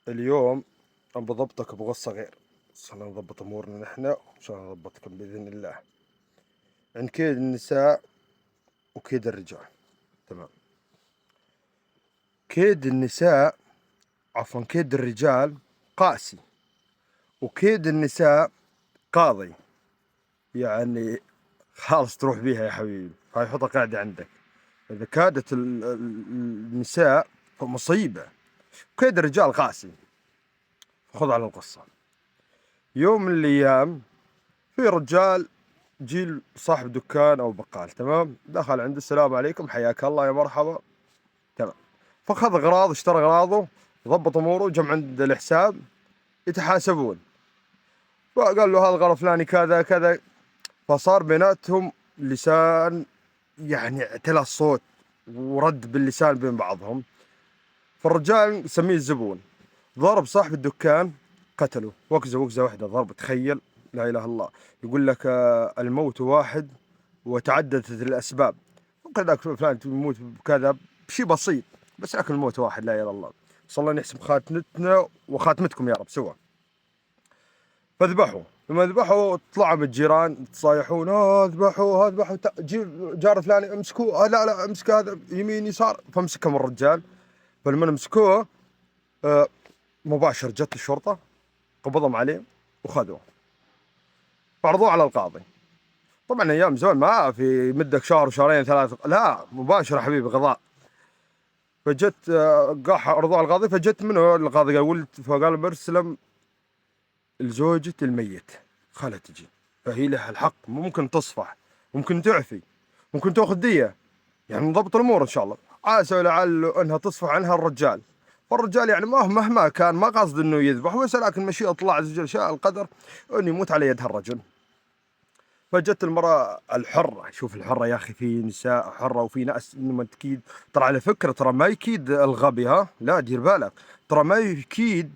اليوم بضبطك بغصة غير. عشان نضبط أمورنا نحن وعشان نضبطكم بإذن الله. عند كيد النساء وكيد الرجال. تمام. كيد النساء كيد الرجال قاسي، وكيد النساء قاضي. يعني خلاص تروح بيها يا حبيبي، هاي حطها قاعدة عندك. إذا كادت النساء فمصيبة، كيد الرجال قاسي. خذ على القصة. يوم من الأيام في رجال جيل صاحب دكان أو بقال، تمام، دخل عنده السلام عليكم حياك الله يا مرحبا، تمام. فأخذ أغراض، اشترى أغراضه، ضبط أموره، جمع عند الحساب يتحاسبون. فقال له هذا غرض فلاني كذا كذا. فصار بيناتهم لسان، يعني اعتلى الصوت ورد باللسان بين بعضهم. فالرجال سميه الزبون ضرب صاحب الدكان، قتله وكزة واحدة ضرب. تخيل، لا إله إلا الله. يقول لك الموت واحد وتعددت الأسباب. ممكن ذاك فلان يموت بكذا بشيء بسيط، بس لكن الموت واحد، لا إله إلا الله. صلى الله يحسب خاتمتنا وخاتمتكم يا رب سوا. فذبحوا. لما ذبحوا طلعوا من الجيران تصايحون، ذبحوا ذبحوا، جار فلان امسكوه، لا لا امسك هذا يمين يسار. فمسكهم الرجال. فلما مسكوه مباشر جت الشرطة، قبضهم عليه وخذوه، فعرضوه على القاضي. طبعا ايام زمان ما في مدك شهر وشهرين ثلاث، لا مباشر حبيبي قضاء. فجت قاح عرضوه على القاضي. فجت منه القاضي قال ولد، فقال برسلم لزوجة الميت خالها تجي، فهي لها الحق، ممكن تصفح، ممكن تعفي، ممكن تاخذ دية، يعني نضبط الامور ان شاء الله. عسى ولعل انها تصفح عنها الرجال. فالرجال يعني مهما كان ما قصد انه يذبح، ولكن مشيئة الله عز وجل، شاء القدر انه يموت على يد هالرجل. فجت المرأة الحرة. شوف الحرة يا أخي، في نساء حرة وفي ناس إنما تكيد. ترى على فكرة ترى ما يكيد الغبي، ها لا دير بالك، ترى ما يكيد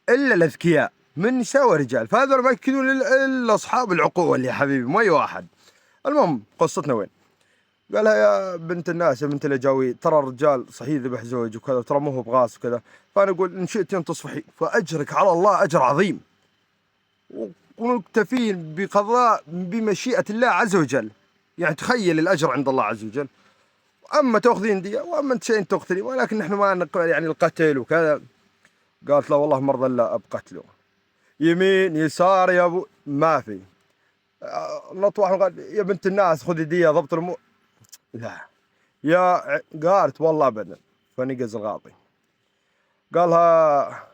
إلا الأذكياء من نساء ورجال. فهذول ما يكيدون إلا أصحاب العقول يا حبيبي، ما أي واحد. المهم قصتنا وين؟ قالها يا بنت الناس يا بنت الأجاوي، ترى الرجال صحيح ذبح زوج وكذا، ترى ما هو بغاص وكذا. فأنا أقول إن شئتين تصفحي فأجرك على الله أجر عظيم، ومكتفين بقضاء بمشيئة الله عز وجل. يعني تخيل الأجر عند الله عز وجل. أما تأخذين دي وأما أنت شيء تقتلي، ولكن نحن ما يعني القتل وكذا. قالت لا والله مرضى إلا بقتله، يمين يسار يا أبو ما في. نط واحد قال يا بنت الناس خذي دي ضبط الأمور. لا يا قالت والله أبدا. فنقز الغاضي قالها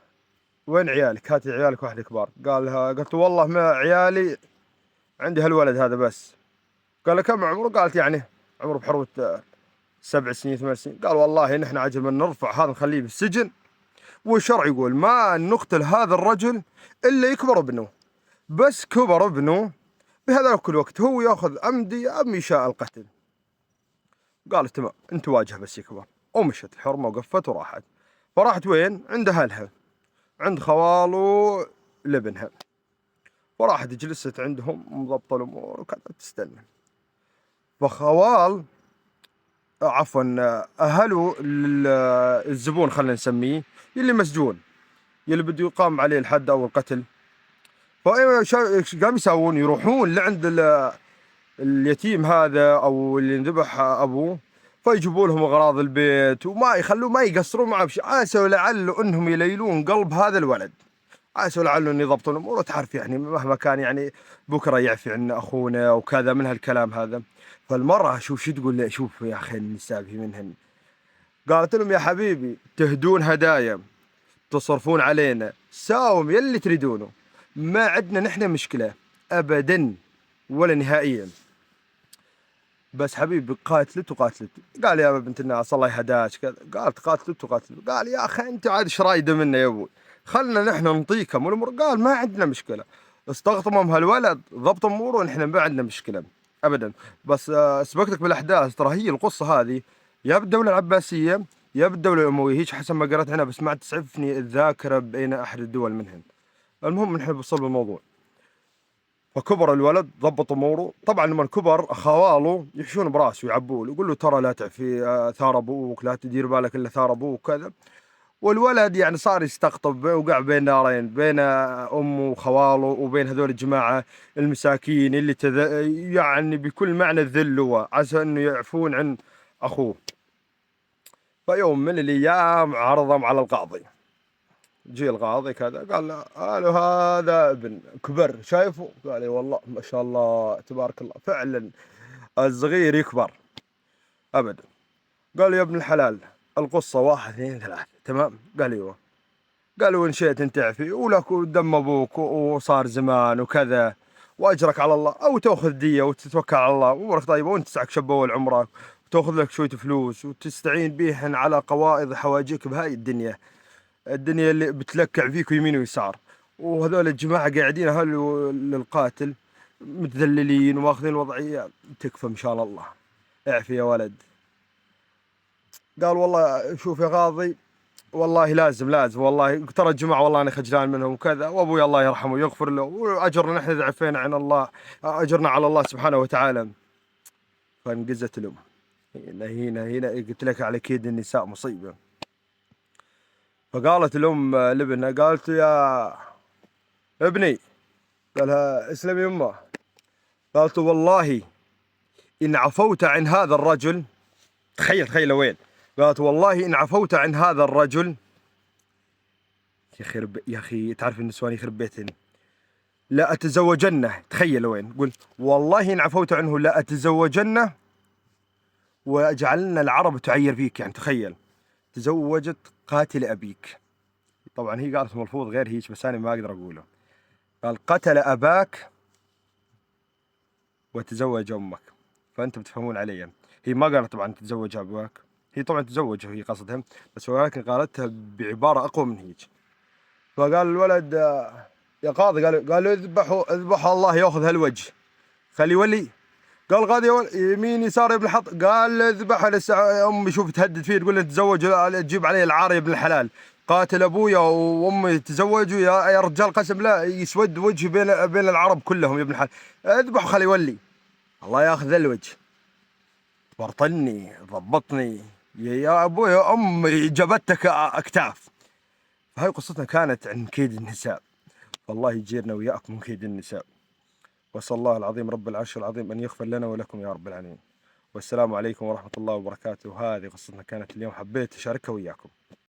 وين عيالك؟ هاتي عيالك واحد كبار. قالت والله ما عيالي، عندي هالولد هذا بس. قال كم عمره؟ قالت يعني عمره بحروة 7 سنين 8 سنين. قال والله نحن عجل من نرفع هذا نخليه بالسجن، والشرع يقول ما نقتل هذا الرجل إلا يكبر ابنه. بس كبر ابنه بهذا كل وقت هو ياخذ أمدي أم يشاء القتل. قالت تمام انت واجه بس يكبر. ومشت الحرمة وقفت وراحت. فراحت وين؟ عند أهلها، عند خواله لابنها. وراحت جلست عندهم مضبطة الأمور وكذا تستنى. فخوال عفوا أهله الزبون خلينا نسميه، اللي مسجون، اللي بده يقام عليه الحد أو القتل. فايش قام يسوون؟ يروحون لعند اليتيم هذا أو اللي انذبح أبوه، فيجيبوا لهم أغراض البيت وما يخلوه، ما يقصرون معه بشيء. عسى ولعل أنهم يليلون قلب هذا الولد، عسى ولعل أن يضبطون الأمور. وتعرف يعني مهما كان يعني بكرة يعفي عنا أخونا وكذا من هالكلام هذا. فالمرأة شوف شو تقول لي، شوف يا أخي النساء في منهن. قالت لهم يا حبيبي تهدون هدايا، تصرفون علينا، ساوم يلي تريدونه، ما عندنا نحن مشكلة أبدا ولا نهائيا. بس حبيبي قاتلت. قال يا بنت الناس الله يهداك كذا. قالت قاتلت. قال يا أخي أنت عاد ايش رايده منا يا أبوي، خلنا نحن نطيكم والأمور. قال ما عندنا مشكلة، استقطمهم هالولد ضبط أموره ونحن ما عندنا مشكلة أبدا. بس سبقتك بالأحداث، ترى هي القصة هذه يا بالدولة العباسية يا بالدولة الأموية، هيك حسب ما قرأت عنها، بس ما تسعفني الذاكرة بين أحد الدول منهن. المهم نحن بصلب الموضوع. فكبر الولد ضبط اموره. طبعا لما كبر خواله يحشون براسه ويعبوه، يقول له ترى لا تعفي ثار ابوك، لا تدير بالك الا ثار ابوك كذا. والولد يعني صار يستقطب وقع بين نارين، بين أمه وخواله وبين هذول الجماعة المساكين اللي يعني بكل معنى الذلوا عسى إنه يعفون عن أخوه. فيوم من الأيام عرضهم على القاضي. جي القاضي كذا قال له قالوا هذا ابن كبر شايفه؟ قال لي والله ما شاء الله تبارك الله فعلا الصغير يكبر أبدا. قال يا ابن الحلال القصة واحد اثنين ثلاثة تمام؟ قال ايوه. قالوا إن شئت أن تعفي ولك دم أبوك وصار زمان وكذا وأجرك على الله، أو تأخذ دية وتتوكل على الله وأمورك طيبة وأنت تسعك شب أول عمرك وتأخذ لك شوية فلوس وتستعين بيهن على قوائض حواجيك بهاي الدنيا، الدنيا اللي بتلكع فيك يمين ويسار. وهذول الجماعة قاعدين للقاتل متذللين وماخذين الوضعية. تكفى إن شاء الله، اعفي يا ولد. قال والله شوف يا قاضي والله لازم والله ترى الجماعة والله أنا خجلان منهم وكذا، وأبوي الله يرحمه ويغفر له وأجرنا نحن إذا عفينا عن الله أجرنا على الله سبحانه وتعالى. فانقزت الأم. هنا قلت لك على كيد النساء مصيبة. فقالت الأم لابنها قالت يا ابني، قالها اسلم يمه. قالت والله إن عفوت عن هذا الرجل، تخيل وين، قالت والله إن عفوت عن هذا الرجل يا أخي تعرف النسوان يخرب بيتهن، لا أتزوجنه. تخيل وين، قل والله إن عفوت عنه لا أتزوجنه وأجعلنا العرب تعير فيك. يعني تخيل تزوجت قاتل أبيك. طبعا هي قالت ملفوظ غير هيك بس أنا ما أقدر أقوله. قال قتل أباك وتزوج أمك. فأنت بتفهمون علي. هي ما قالت طبعا تتزوج أباك، هي طبعا تزوجه هي قصدها، بس ولكن قالتها بعبارة أقوى من هيك. فقال الولد يا قاضي، قال اذبحوا الله ياخذ هالوجه خلي يولي. قال قاضي يمين يسار يا ابن الحط. قال اذبح امي شوف تهدد فيه تقول له تزوج تجيب علي العار يا ابن الحلال، قاتل ابويا وامي تزوجوا يا رجال قسم لا يسود وجهي بين العرب كلهم يا ابن الحلال، اذبحوا خلي يولي الله ياخذ ذا الوجه. ورطني ضبطني يا ابوي يا امي جبتك اكتاف. هاي قصتنا كانت عن كيد النساء، والله يجيرنا وياكم من كيد النساء. واسال الله العظيم رب العرش العظيم ان يغفر لنا ولكم يا رب العالمين. والسلام عليكم ورحمة الله وبركاته. هذه قصتنا كانت اليوم، حبيت اشاركها وياكم.